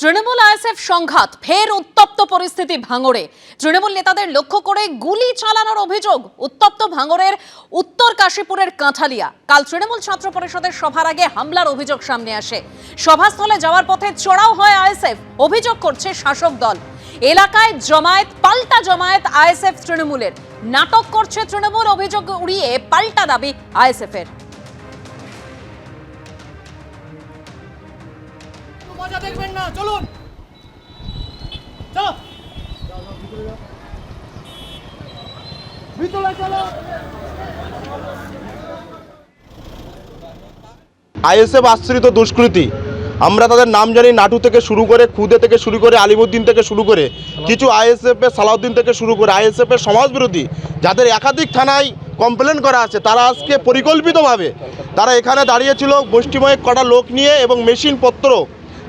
Trinamool ISF সংঘাত, ফের উত্তপ্ত পরিস্থিতি ভাঙড়ে। তৃণমূল নেতাদের লক্ষ্য করে গুলি চালানোর অভিযোগ। উত্তপ্ত ভাঙড়ের উত্তর কাশীপুরের কাঁঠালিয়া। কাল তৃণমূল ছাত্র পরিষদের সভার আগে হামলার অভিযোগ সামনে আসে। সভাস্থলে যাওয়ার পথে চড়াও হয় আইএসএফ। অভিযোগ করছে শাসক দল। এলাকায় জমায়েত, পাল্টা জমায়েত আইএসএফ তৃণমূলের। নাটক করছে তৃণমূল, অভিযোগ উড়িয়ে পাল্টা দাবি আইএসএফের। মজা দেখবেন না, চলুন চলো ভিতরে চলো। আইএসএফ আশ্রিত দুষ্কৃতী, আমরা তাদের নাম জানি। নাটু থেকে শুরু করে, খুদে থেকে শুরু করে, আলিমুদ্দিন থেকে শুরু করে, কিছু আইএসএফের সালাউদ্দিন থেকে শুরু করে আইএসএফের সমাজবিরোধী যাদের একাধিক থানায় কমপ্লেন করা আছে, তারা আজকে পরিকল্পিতভাবে তারা এখানে দাঁড়িয়েছিল গোষ্ঠীময় কটা লোক নিয়ে এবং মেশিনপত্র,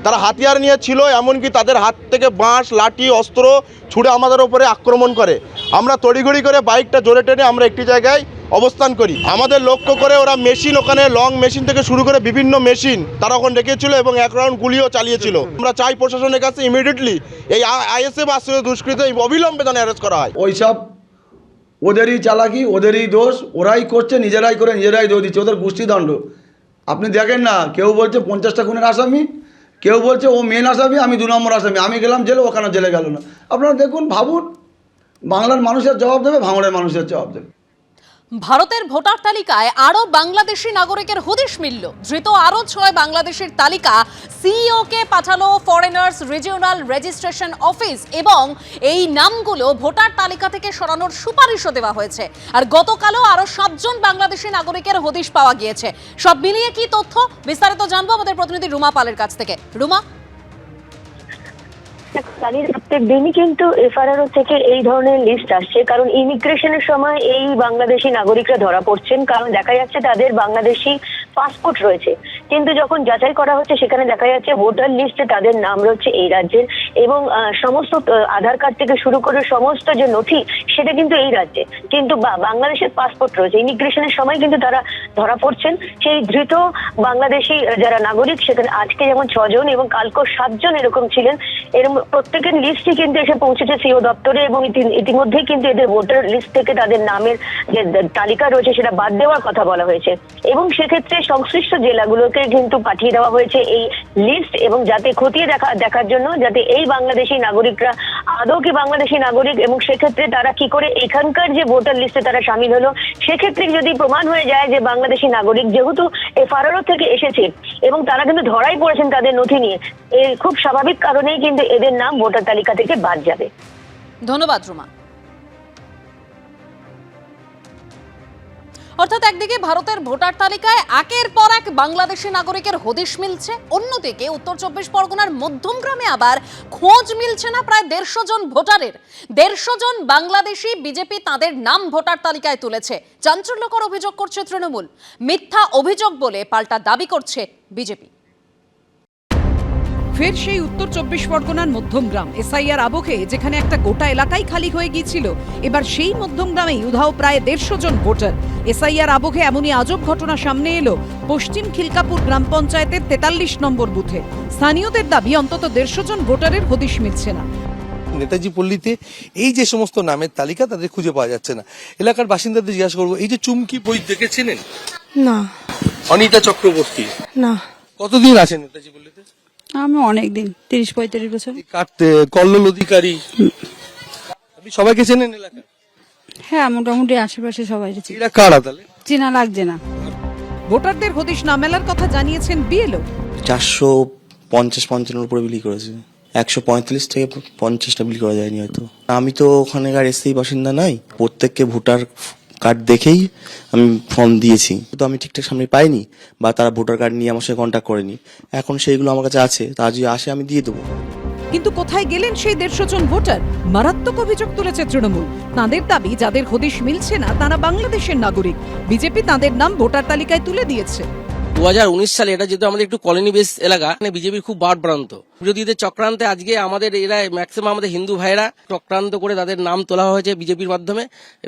তারা হাতিয়ার নিয়ে ছিল। এমনকি তাদের হাত থেকে বাঁশ, লাঠি, অস্ত্র ছুঁড়ে আমাদের ওপরে আক্রমণ করে। আমরা তড়িঘড়ি করে বাইকটা জোরে টেনে আমরা একটি জায়গায় অবস্থান করি। আমাদের লক্ষ্য করে ওরা মেশিন, ওখানে লং মেশিন থেকে শুরু করে বিভিন্ন মেশিন তারা ওখানে রেখেছিল এবং এক রাউন্ড গুলিও চালিয়েছিল। আমরা চাই প্রশাসনের কাছে ইমিডিয়েটলি এই আইএসএফ আশ্রিত দুষ্কৃত অবিলম্বে যেন অ্যারেস্ট করা হয়। ওইসব ওদেরই চালাকি, ওদেরই দোষ, ওরাই করছে, নিজেরাই করে নিজেরাই দোষ দিচ্ছে, ওদের গোষ্ঠীদণ্ড। আপনি দেখেন না, কেউ বলছে 50টা খুনের আসামি, কেউ বলছে ও মেন আসামি, আমি 2 নম্বর আসামি, আমি গেলাম জেলে, ওখানে জেলে গেল না। আপনারা দেখুন, ভাবুন, বাংলার মানুষের জবাব দেবে, ভাঙড়ের মানুষের জবাব দেবে। ভারতের ভোটার তালিকায় আরো বাংলাদেশি নাগরিকের হদিশ মিলল। ধৃত আরো 6 বাংলাদেশের তালিকা সিইও কে পাঠালো ফরেনার্স রিজিওনাল রেজিস্ট্রেশন অফিস এবং এই নামগুলো ভোটার তালিকা থেকে সরানোর সুপারিশও দেওয়া হয়েছে। আর গতকালও আরো 7 জন বাংলাদেশি নাগরিকের হদিশ পাওয়া গিয়েছে। সব মিলিয়ে কি তথ্য, বিস্তারিত জানবো আমাদের প্রতিনিধি রুমা পালের কাছ থেকে। রুমা, প্রত্যেক দিনই কিন্তু এফআরআরও থেকে এই ধরনের লিস্ট আসছে, কারণ ইমিগ্রেশনের সময় এই বাংলাদেশি নাগরিকরা ধরা পড়ছেন, কারণ দেখা যাচ্ছে তাদের বাংলাদেশি পাসপোর্ট রয়েছে, কিন্তু যখন যাচাই করা হচ্ছে সেখানে দেখা যাচ্ছে ভোটার লিস্টে তাদের নাম রয়েছে এই রাজ্যের এবং সমস্ত আধার কার্ড থেকে শুরু করে সমস্ত যে নথি সেটা কিন্তু এই রাজ্যে, কিন্তু বাংলাদেশের পাসপোর্ট রয়েছে। ইমিগ্রেশনের সময় কিন্তু তারা ধরা পড়ছেন। সেই ধৃত বাংলাদেশি যারা নাগরিক, সেখানে আজকে যেমন 6 জন এবং কালকেও 7 জন এরকম ছিলেন। এর প্রত্যেকের লিস্টই কিন্তু এসে পৌঁছেছে সিও দপ্তরে এবং ইতিমধ্যেই কিন্তু এদের ভোটার লিস্ট থেকে তাদের নামের যে তালিকা রয়েছে সেটা বাদ দেওয়ার কথা বলা হয়েছে এবং সেক্ষেত্রে সংশ্লিষ্ট জেলাগুলোকে কিন্তু পাঠিয়ে দেওয়া হয়েছে এই লিস্ট, এবং যাতে খতিয়ে দেখার জন্য যাতে এই বাংলাদেশি নাগরিকরা আদৌ কি বাংলাদেশি নাগরিক এবং সেক্ষেত্রে তারা কি করে এখানকার যে ভোটার লিস্টে তারা সামিল হলো, সেক্ষেত্রে যদি প্রমাণ হয়ে যায় যে বাংলাদেশি নাগরিক যেহেতু এফআরআরও থেকে এসেছে এবং তারা কিন্তু ধরাই পড়েছেন তাদের নথি নিয়ে, এর খুব স্বাভাবিক কারণেই কিন্তু এদের নাম ভোটার তালিকা থেকে বাদ যাবে। ধন্যবাদ রুমা। অর্থাৎ একদিকে ভারতের ভোটার তালিকায় একের পর এক বাংলাদেশি নাগরিকের হদিশ মিলছে, অন্যদিকে উত্তর 24 পরগনার মধ্যমগ্রামে আবার খোঁজ মিলছে না প্রায় 150 জন ভোটারের। 150 জন বাংলাদেশি বিজেপি তাদের নাম ভোটার তালিকায় তুলেছে। চাঞ্চল্যকর অভিযোগ করছে তৃণমূল, মিথ্যা অভিযোগ বলে পাল্টা দাবি করছে বিজেপি। ফের সেই উত্তর 24 পরগনার মধ্যমগ্রাম। এসআইআর আবহে যেখানে একটা গোটা এলাকাই খালি হয়ে গিয়েছিল, এবার সেই মধ্যমগ্রামেই উধাও প্রায় 150 জন ভোটার। এসআইআর আবহে এমনই আজব ঘটনা সামনে এলো পশ্চিম খিলকাপুর গ্রাম পঞ্চায়েতের 43 নম্বর বুথে। স্থানীয়দের দাবি অন্তত 150 জন ভোটারের হদিশ মিলছে না। নেতাজি পল্লীতে এই যে সমস্ত নামের তালিকা, তাদের খুঁজে পাওয়া যাচ্ছে না। এলাকার বাসিন্দাদের জিজ্ঞাসা করবো, এই যে চুমকি বই দেখেছিলেন? না। অনিতা চক্রবর্তী? না। কতদিন আছেন নেতাজি পল্লীতে? আমি অনেকদিন, 30-35 বছর। কাটতে কল্লোল অধিকারী, আপনি সবাইকে চেনেন এলাকা? হ্যাঁ, মোটামুটি আশেপাশে সবাই চিনি। এরা কারা তাহলে? চেনা লাগছে না। ভোটারদের হদিশ না মেলার কথা জানিয়েছেন বিএলও। 450-55 উপরে বিলি করেছে, 145 থেকে 50টা বিলি করা যায়নি হয়তো। আমি তো ওখানেকার এসেই বাসিন্দা নাই, প্রত্যেককে ভোটার কার্ড দেখেই আমি ফর্ম দিয়েছি, তো আমি ঠিকঠাক সামনে পাইনি বা তারা ভোটার কার্ড নিয়ে আমার সাথে কন্ট্যাক্ট করেনি। এখন সেইগুলো আমার কাছে আছে, তা যদি আসে আমি দিয়ে দেবো। কিন্তু কোথায় গেলেন সেই 150 জন ভোটার? মারাত্মক অভিযোগ তুলেছে তৃণমূল। তাঁদের দাবি যাদের হদিশ মিলছে না তারা বাংলাদেশের নাগরিক, বিজেপি তাঁদের নাম ভোটার তালিকায় তুলে দিয়েছে। 2019 সালে এটা যেহেতু আমাদের একটু কলোনি বেস এলাকা, বিজেপির খুব বাড়প্রান্ত বিরোধীদের চক্রান্তে আজকে আমাদের এরা ম্যাক্সিমাম আমাদের হিন্দু ভাইরা চক্রান্ত করে তাদের নাম তোলা হয়েছে বিজেপির মাধ্যমে।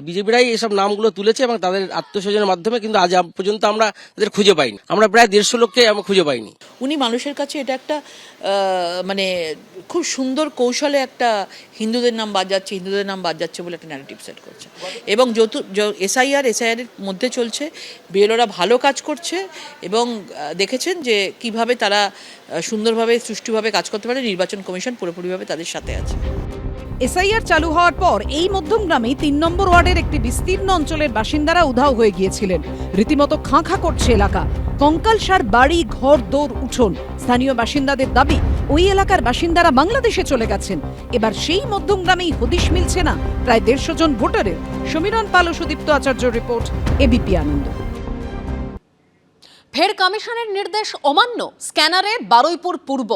বিজেপিরাই এসব নামগুলো তুলেছে এবং তাদের আত্মস্বজনের মাধ্যমে, কিন্তু আজ পর্যন্ত আমরা তাদের খুঁজে পাইনি। আমরা প্রায় 150 লোককে আমরা খুঁজে পাইনি। উনি মানুষের কাছে এটা একটা মানে খুব সুন্দর কৌশলে একটা হিন্দুদের নাম বাদ যাচ্ছে বলে একটা ন্যারেটিভ সেট করছে। এবং এসআইআর এর মধ্যে চলছে, বিএলওরা ভালো কাজ করছে এবং দেখেছেন যে কিভাবে তারা সুন্দরভাবে সুষ্ঠুভাবে কাজ করতে পারে। নির্বাচন কমিশন পুরোপুরিভাবে তাদের সাথে আছে। এসআইআর চালু হওয়ার পর এই মধ্যমগ্রামে 3 নম্বর ওয়ার্ডের একটি বিস্তীর্ণ অঞ্চলের বাসিন্দারা উধাও হয়ে গিয়েছিলেন। রীতিমতো খাঁ খাঁ করছে এলাকা, কঙ্কালসার বাড়ি, ঘর দৌড় উঠোন। স্থানীয় বাসিন্দাদের দাবি ওই এলাকার বাসিন্দারা বাংলাদেশে চলে গেছেন। এবার সেই মধ্যমগ্রামেই হদিশ মিলছে না প্রায় 150 জন ভোটারের। সমীরণ পাল ও সুদীপ্ত আচার্য রিপোর্ট, এবিপি আনন্দ। ফের কমিশনের নির্দেশ অমান্য, স্ক্যানারে বারুইপুর পূর্ব।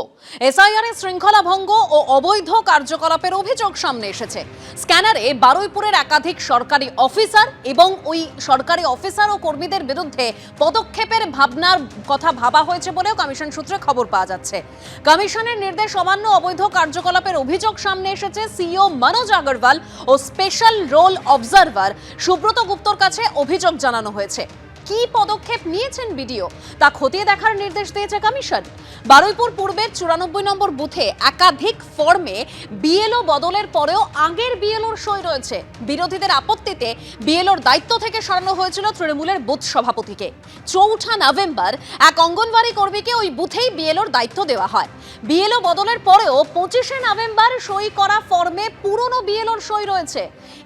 এসআইআরে শৃঙ্খলা ভঙ্গ ও অবৈধ কার্যকলাপের অভিযোগ সামনে এসেছে। স্ক্যানারে বারুইপুরের একাধিক সরকারি অফিসার এবং ওই সরকারি অফিসার ও কর্মীদের বিরুদ্ধে পদক্ষেপের ভাবনার কথা ভাবা হয়েছে বলেও কমিশন সূত্রে খবর পাওয়া যাচ্ছে। কমিশনের নির্দেশ অমান্য, অবৈধ কার্যকলাপের অভিযোগ সামনে এসেছে। সিইও মনোজ আগরওয়াল ও স্পেশাল রোল অবজারভার সুব্রত গুপ্তর কাছে অভিযোগ জানানো হয়েছে। কি পদক্ষেপ নিয়েছেন বিডিও তা খতিয়ে দেখার নির্দেশ দিয়েছে কমিশন। বারুইপুর পূর্বের 94 নম্বর বুথে একাধিক ফর্মে বিএলও বদলের পরেও আগের বিএলওর সই রয়েছে। বিরোধীদের আপত্তিতে বিএলওর দায়িত্ব থেকে সরানো হয়েছিল তৃণমূলের বুথ সভাপতিকে। 4 নভেম্বর এক অঙ্গনওয়াড়ি কর্মীকে ওই বুথেই বিএলওর দায়িত্ব দেওয়া হয়। বিএলও বদলের পরেও 25 নভেম্বর সই করা ফর্মে পুরনো বিএলওর সই রয়েছে।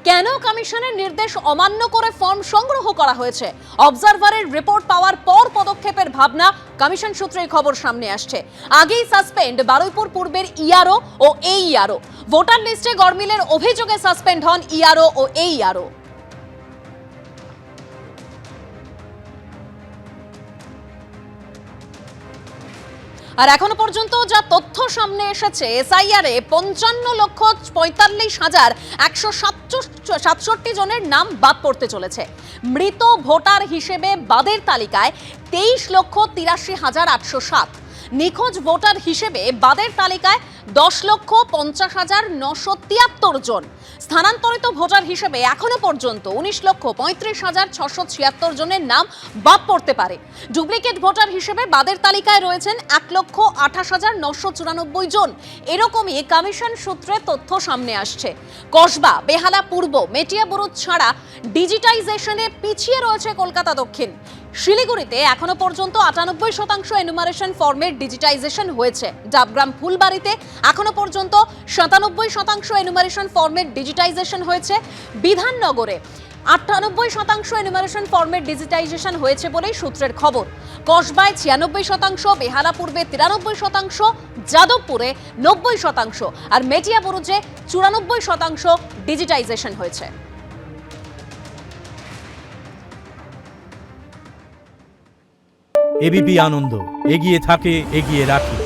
কেন কমিশনের নির্দেশ অমান্য করে ফর্ম সংগ্রহ করা হয়েছে? অবজারভারের রিপোর্ট পাওয়ার পর পদক্ষেপের ভাবনা, কমিশন সূত্রে খবর সামনে আসছে। আগেই সাসপেন্ড বারুইপুর পূর্বের ইআরও ও এইআরও। ভোটার লিস্টে গরমিলের অভিযোগে সাসপেন্ড হন ইআরও ও এইআরও। আর এখনো পর্যন্ত যা তথ্য সামনে এসেছে, এসআইআরে 55,45,167 জনের নাম বাদ পড়তে চলেছে। মৃত ভোটার হিসেবে বাদের তালিকায় 23,83,807। নিখোঁজ ভোটার হিসেবে বাদের তালিকায় 10,50,973 জন। স্থানান্তরিত ভোটার হিসেবে এখনো পর্যন্ত 19,35,676 জনের নাম বাদ পড়তে পারে। ডুপ্লিকেট ভোটার হিসেবে বাদের তালিকায় রয়েছেন 1,28,994 জন। এরকমই কমিশন সূত্রে তথ্য সামনে আসছে। কসবা, বেহালা পূর্ব, মেটিয়াবুরুজ ছাড়া ডিজিটাইজেশনে পিছিয়ে রয়েছে কলকাতা দক্ষিণ। শিলিগুড়িতে এখনো পর্যন্ত 98% এনুমারেশন ফর্মের ডিজিটাইজেশন হয়েছে। ডাবগ্রাম ফুলবাড়িতে এখনো পর্যন্ত 97% এনুমারেশন ফর্মের ডিজিটাইজেশন হয়েছে। বিধাননগরে 98% এনুমারেশন ফর্মের ডিজিটাইজেশন হয়েছে বলেই সূত্রের খবর। কসবায় 96%, বেহালা পূর্বে 93%, যাদবপুরে 90% আর মেটিয়াবুরুজে 94% ডিজিটাইজেশন হয়েছে। এবিপি আনন্দ, এগিয়ে থাকে, এগিয়ে রাখে।